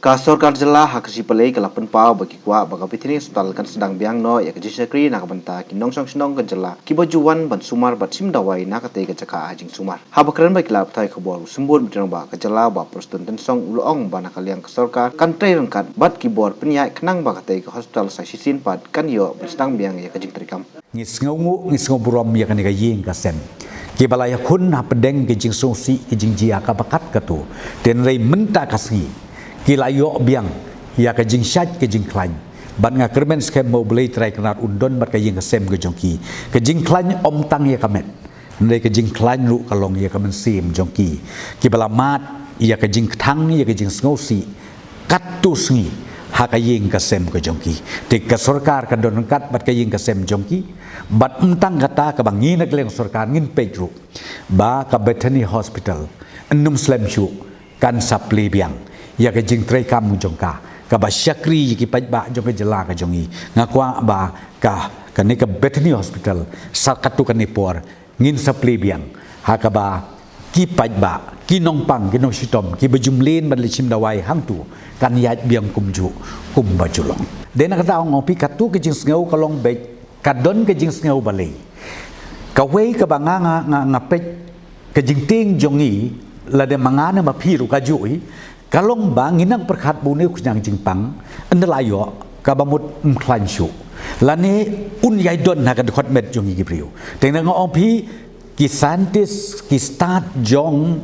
Kasorkar jela hakasi pelai kalapan pau bagi kuah baga pitini hospital kan sedang biang no ya keji sekri nak benta kinong song senong ke jela kibajuan ban sumar bat sim dawai nak kate ke caka ajing sumar habakran baik lap tai kebor sembur bidrang ba ke jela ba prostun ten song uloong ba nak kaliang kasorkar kan trai rengkat bat kibor penyai kenang ba kate ke hospital sai sisin pat kan yo sedang biang ya keji terikam ngis ngoburom ya kan ga yeng ka sen ki balaya kun ha pedeng ke jing sosi ke jing jia ka bakat ka tu den rei menta kasngi ki layo biang ya ka jing syat ke jing klan ban nga kermen skem mo blai trai kanat undon bat ka yeng ka sem ke jongki ke jing klan om tang ya kamet ndai ke jing klan lu kalong ya ka men sim jongki ki balamat ya ka jing thang ya ka jing ngosi katu sngi ha ka yeng ka sem ke jongki te ka sarkar ka don kat bat ka yeng ka sem jongki bat umtang kata ka bangi nak leng sarkar ngin pejru ba ka Bethany Hospital enum slem shu kan sapli biang ya ke jing trai kam jongka ka ba syakri ki pajba jong ke jela ka jongi ngakwa ba ka ni ka Bethany Hospital sakatu kan ni por ngin sapli biang ha ka ba ki pajba ki nongpang ki nong sitom ki bejumlin ban lichim dawai hang tu kan yat biang kumju kum bajulong den ka taong opi katu ke jing ngau kalong be kadon ke jing ngau balei ka wei ka ba nga pej ke jing ting jongi la de mangana ma phiru ka jui kalong bang inang perkhat bune kunyang jingpang endelayo kabamut mklanshu lani un yai don ha ka khot met jong gibriu teng nga ong phi ki scientist ki start jong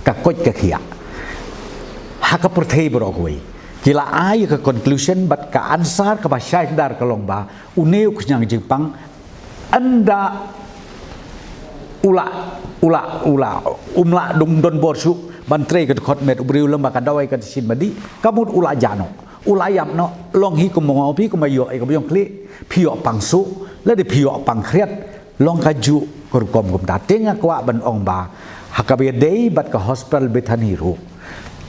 ka koj ka khia ha ka perthei brokoi kila ai ka conclusion bat ka answer ka ba syai dar kalong ba une kunyang jingpang anda umla dung don borsu bantre ke khot met ubriu lamba ka dawai ka sin madi kamut ula jano ula yap no long hi ko mo pi ko mayo e ko yong kli phio pangsu la de phio pang khriat long ka ju kor kom ta tenga kwa ban ong ba hakabe dei bat ka hospital Bethany ru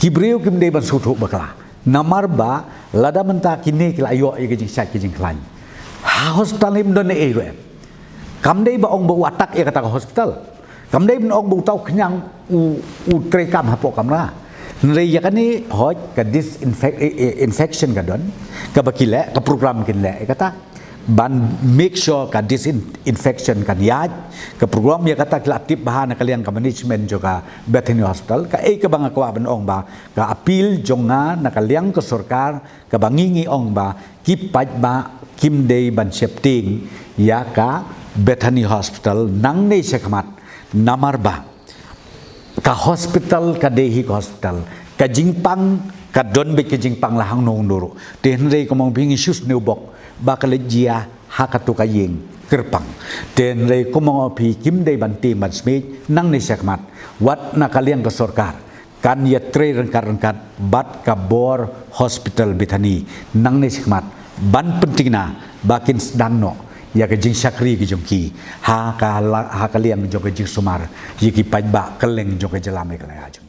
kibriu kim dei ban su thu bakla namar ba lada menta kini kila yo e ke jing sat ke jing klan ha hospital lim don e ru kam dei ba ong ba watak e kata ka hospital kam dei ban ong bu tau knyang u trekam hapo kamra nrei yakani hoj ka infection ka don ka bakile ka program kinle kata ban make sure ka disinfection kan yaj ka program ya kata klaptip bahana kalian ka management juga Bethany Hospital ka ka bang ka ban ong ba ka appeal jonga na kaliang ka sarkar ka bangingi ong ba kipaj ba kim dei ban septing ya ka Bethany Hospital nang nei sekmat namar ba ka hospital ka dehi ka hospital ka jingpang ka don be ka jingpang lahang nong doro ten rei ko mong bingi sus neubok ba ka lejia hakatu ka yeng kerpang ten rei ko mong pi kim dei ban ti ban smith nang ni sekmat wat na kalian ka sarkar kan ya tre rengkat bat ka bor hospital Bethany nang ni sekmat ban pentingna bakin sedangno ya ke jing syakri ke jongki ha ka liang jong ke jing sumar yiki pajba keleng jong ke jelame keleng ajong